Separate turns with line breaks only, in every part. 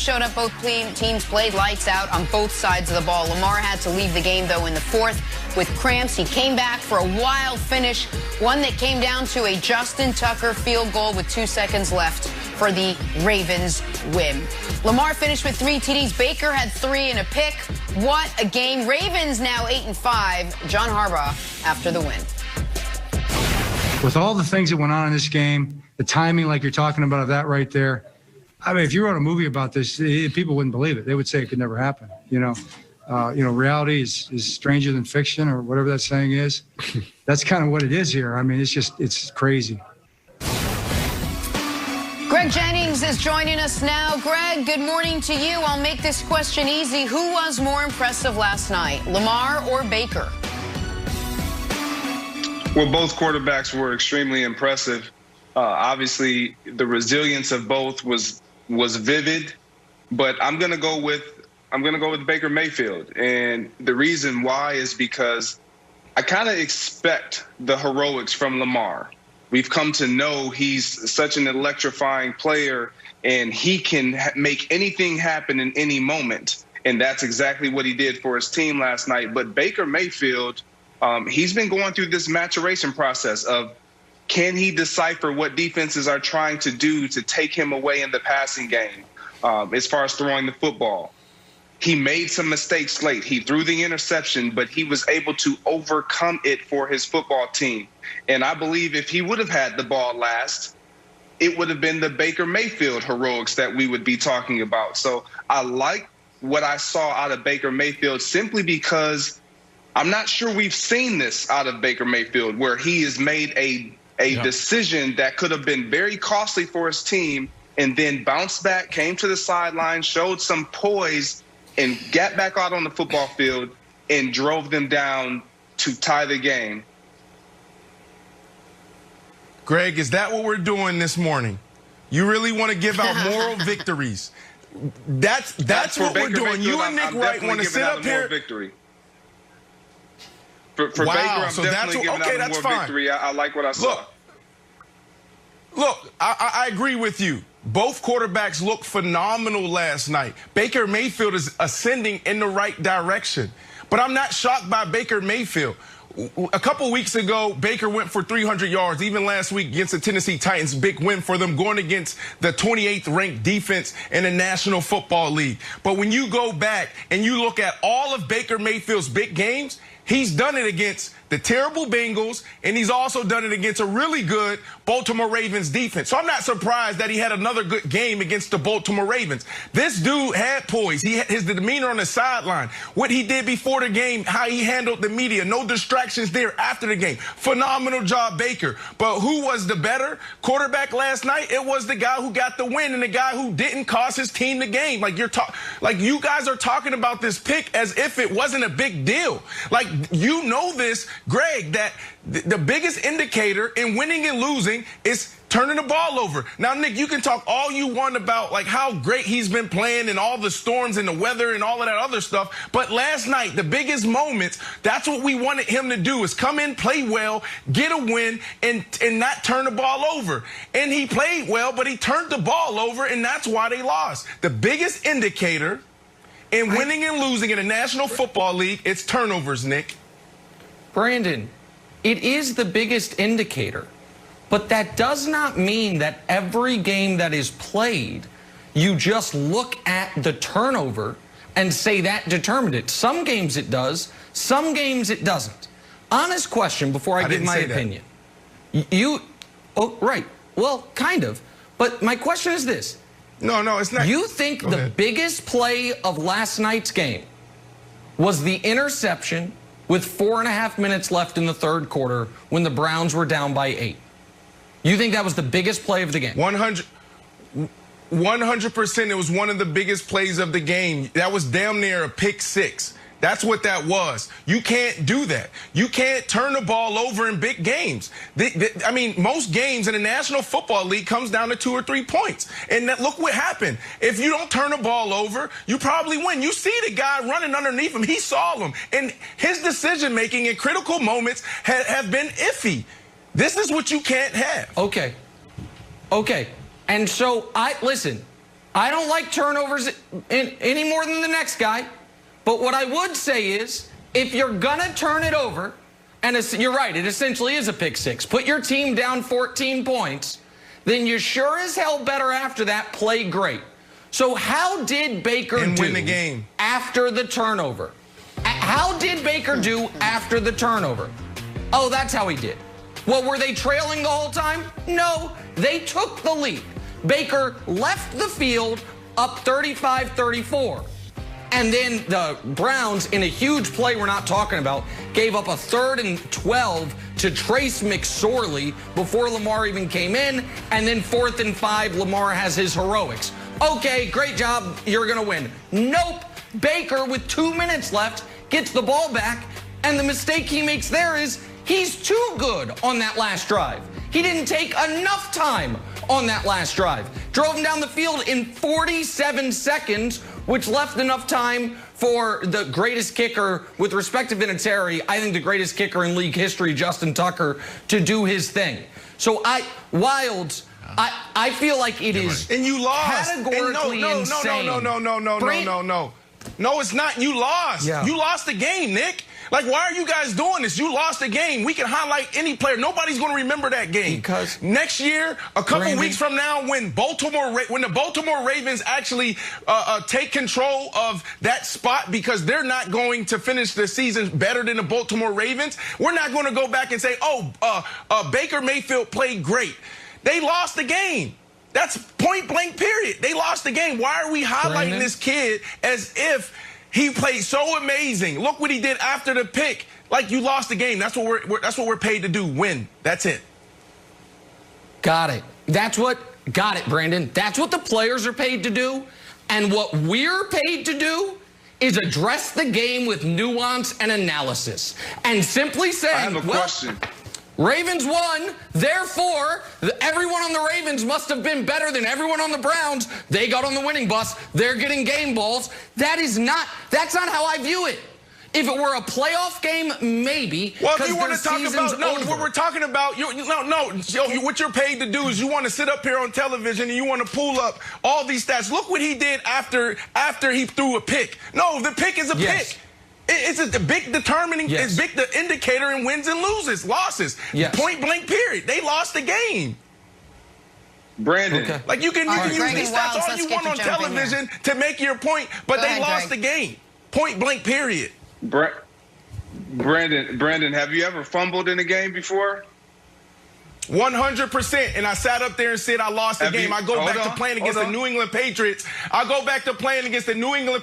Showed up, both teams played lights out on both sides of the ball. Lamar had to leave the game, though, in the fourth with cramps. He came back for a wild finish, one that came down to a Justin Tucker field goal with 2 seconds left for the Ravens win. Lamar finished with 3 TDs. Baker had 3 and a pick. What a game. Ravens now 8-5. John Harbaugh after the win.
With all the things that went on in this game, the timing like you're talking about, that right there, I mean, if you wrote a movie about this, people wouldn't believe it. They would say it could never happen. Reality is stranger than fiction, or whatever that saying is. That's kind of what it is here. I mean, it's crazy.
Greg Jennings is joining us now. Greg, good morning to you. I'll make this question easy. Who was more impressive last night, Lamar or Baker?
Well, both quarterbacks were extremely impressive. Obviously, the resilience of both was vivid, but I'm gonna go with Baker Mayfield, and the reason why is because I kind of expect the heroics from Lamar. We've come to know he's such an electrifying player, and he can make anything happen in any moment, and that's exactly what he did for his team last night. But Baker Mayfield, he's been going through this maturation process of, can he decipher what defenses are trying to do to take him away in the passing game as far as throwing the football? He made some mistakes late. He threw the interception, but he was able to overcome it for his football team. And I believe if he would have had the ball last, it would have been the Baker Mayfield heroics that we would be talking about. So I like what I saw out of Baker Mayfield simply because I'm not sure we've seen this out of Baker Mayfield, where he has made a decision that could have been very costly for his team and then bounced back, came to the sideline, showed some poise, and got back out on the football field and drove them down to tie the game.
Greg, is that what we're doing this morning? You really want to give out moral victories? That's what we're doing.
Mayfield,
You and Nick Wright want to sit up here.
Victory. For
wow,
Baker, I'm
so
definitely giving out more victory. I like what I saw.
Look, I agree with you. Both quarterbacks looked phenomenal last night. Baker Mayfield is ascending in the right direction. But I'm not shocked by Baker Mayfield. A couple weeks ago, Baker went for 300 yards. Even last week against the Tennessee Titans, big win for them, going against the 28th ranked defense in the National Football League. But when you go back and you look at all of Baker Mayfield's big games, he's done it against the terrible Bengals, and he's also done it against a really good Baltimore Ravens defense. So I'm not surprised that he had another good game against the Baltimore Ravens. This dude had poise. His demeanor on the sideline, what he did before the game, how he handled the media, no distractions there after the game. Phenomenal job, Baker. But who was the better quarterback last night? It was the guy who got the win and the guy who didn't cost his team the game. Like you guys are talking about this pick as if it wasn't a big deal. Like, you know this, Greg, that the biggest indicator in winning and losing is turning the ball over. Now, Nick, you can talk all you want about like how great he's been playing and all the storms and the weather and all of that other stuff. But last night, the biggest moments, that's what we wanted him to do, is come in, play well, get a win, and not turn the ball over. And he played well, but he turned the ball over, and that's why they lost. The biggest indicator in winning and losing in the National Football League, it's turnovers, Nick.
Brandon, it is the biggest indicator, but that does not mean that every game that is played, you just look at the turnover and say that determined it. Some games it does, some games it doesn't. Honest question before I give my opinion. Oh, right. Well, kind of. But my question is this.
No, it's not.
You think the biggest play of last night's game was the interception with 4.5 minutes left in the third quarter when the Browns were down by 8? You think that was the biggest play of the game?
100%. It was one of the biggest plays of the game. That was damn near a pick six. That's what that was. You can't do that. You can't turn the ball over in big games. I mean, most games in the National Football League comes down to 2 or 3 points. And look what happened. If you don't turn the ball over, you probably win. You see the guy running underneath him. He saw him. And his decision-making in critical moments have been iffy. This is what you can't have.
Okay. And so, listen, I don't like turnovers any more than the next guy. But what I would say is, if you're going to turn it over, and you're right, it essentially is a pick six, put your team down 14 points, then you sure as hell better after that play great. So how did Baker do
win the game
after the turnover? How did Baker do after the turnover? Oh, that's how he did. Well, were they trailing the whole time? No, they took the lead. Baker left the field up 35-34. And then the Browns, in a huge play we're not talking about, gave up a 3rd and 12 to Trace McSorley before Lamar even came in. And then 4th and 5, Lamar has his heroics. Okay, great job, you're going to win. Nope. Baker, with 2 minutes left, gets the ball back. And the mistake he makes there is he's too good on that last drive. He didn't take enough time on that last drive. Drove him down the field in 47 seconds, which left enough time for the greatest kicker, with respect to Vinatieri, I think the greatest kicker in league history, Justin Tucker, to do his thing. So Wilds, I feel like it is
and you lost.
Categorically insane.
No, it's not. You lost.
Yeah.
You lost the game, Nick. Like, why are you guys doing this? You lost the game. We can highlight any player. Nobody's going to remember that game.
Because
next year, a couple weeks from now, when the Baltimore Ravens actually take control of that spot, because they're not going to finish the season better than the Baltimore Ravens, we're not going to go back and say, Baker Mayfield played great. They lost the game. That's point blank, period. They lost the game. Why are we highlighting this kid as if he played so amazing? Look what he did after the pick. Like, you lost the game. That's what we're paid to do. Win. That's it.
Got it. Got it, Brandon. That's what the players are paid to do. And what we're paid to do is address the game with nuance and analysis. And simply saying,
I have a question.
Ravens won, therefore, everyone on the Ravens must have been better than everyone on the Browns. They got on the winning bus. They're getting game balls. That's not how I view it. If it were a playoff game, maybe.
Well, if you want to talk about, what we're talking about, what you're paid to do is you want to sit up here on television and you want to pull up all these stats. Look what he did after he threw a pick. No, the pick is a pick. It's a big determining, it's big the indicator in wins and losses. Point blank, period. They lost the game.
Brandon.
Like, you can use these stats all you want on television to make your point, but they lost the game. Point blank, period.
Brandon, have you ever fumbled in a game before?
100%. And I sat up there and said I lost the game. I go back to playing against the New England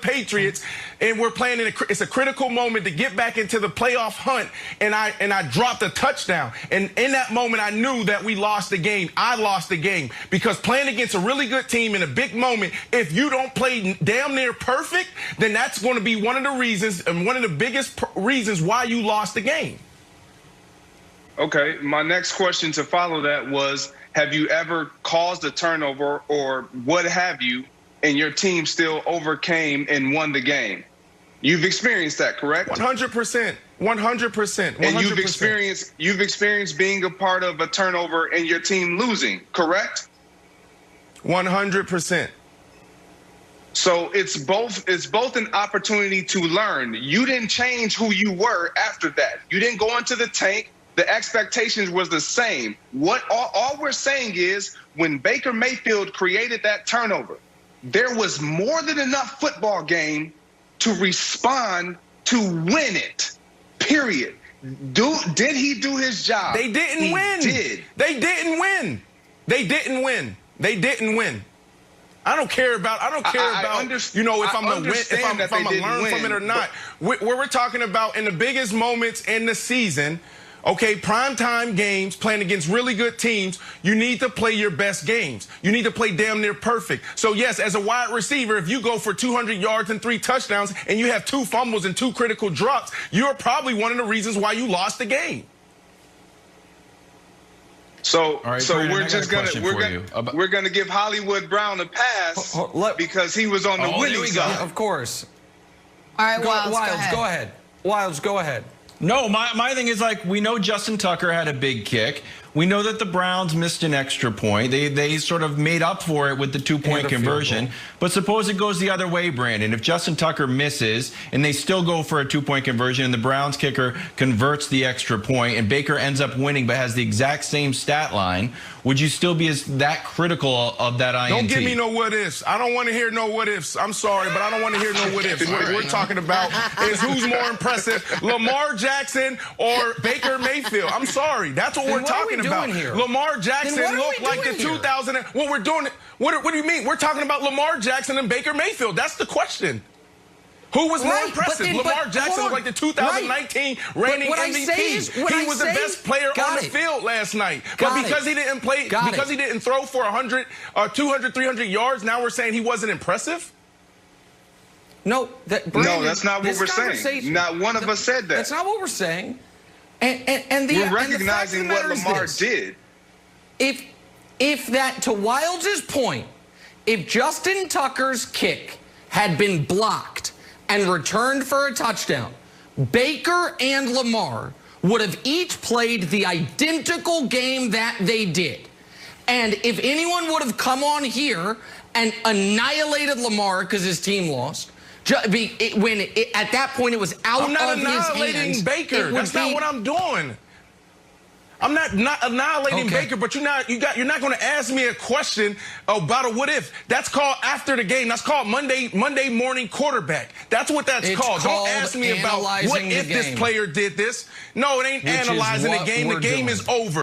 Patriots. And we're playing it's a critical moment to get back into the playoff hunt. And I dropped a touchdown. And in that moment, I knew that we lost the game. I lost the game because playing against a really good team in a big moment, if you don't play damn near perfect, then that's going to be one of the reasons and one of the biggest reasons why you lost the game.
Okay, my next question to follow that was, have you ever caused a turnover or what have you, and your team still overcame and won the game? You've experienced that, correct?
100%. 100%.
And you've experienced being a part of a turnover and your team losing, correct?
100%.
So it's both an opportunity to learn. You didn't change who you were after that. You didn't go into the tank. The expectations was the same. All we're saying is, when Baker Mayfield created that turnover, there was more than enough football game to respond to win it, period. Did he do his job?
They didn't win. They didn't win. They didn't win. They didn't win. I don't care about if I'm going to win, if I'm going to learn from it or not. We're talking about in the biggest moments in the season. Okay, primetime games, playing against really good teams, you need to play your best games. You need to play damn near perfect. So, yes, as a wide receiver, if you go for 200 yards and 3 touchdowns and you have 2 fumbles and 2 critical drops, you're probably one of the reasons why you lost the game.
So,
right,
so
Brandon,
we're gonna give Hollywood Brown a pass because he was on the winning side.
Of course.
All right,
Wilds, go ahead. Wilds, go ahead.
No, my thing is, like, we know Justin Tucker had a big kick. We know that the Browns missed an extra point. They sort of made up for it with the 2-point conversion. But suppose it goes the other way, Brandon. If Justin Tucker misses and they still go for a 2-point conversion and the Browns kicker converts the extra point and Baker ends up winning but has the exact same stat line, would you still be that critical of that INT?
Don't give me no what ifs. I don't want to hear no what ifs. I'm sorry, but I don't want to hear no what ifs. What we're talking about is who's more impressive, Lamar Jackson or Baker Mayfield. I'm sorry. That's what we're talking about.
Here?
Lamar Jackson looked like the 2000. What we're doing? What do you mean? We're talking about Lamar Jackson and Baker Mayfield. That's the question. Who was more impressive? Lamar Jackson looked like the 2019 reigning MVP. He was the best player on the field last night. But because he didn't play, because he didn't throw for 100, 200, 300 yards, now we're saying he wasn't impressive?
No, Brandon, that's not what we're saying. Not one of us said that.
That's not what we're saying.
We're recognizing what Lamar did.
If that, to Wilds' point, if Justin Tucker's kick had been blocked and returned for a touchdown, Baker and Lamar would have each played the identical game that they did. And if anyone would have come on here and annihilated Lamar because his team lost, at that point it was out of his hands.
I'm not annihilating Baker. That's not what I'm doing. I'm not annihilating Baker, but you're not going to ask me a question about a what if. That's called after the game. That's called Monday morning quarterback. That's what that's called. Don't ask me about what if this player did this. No, it ain't analyzing the game. The game is over.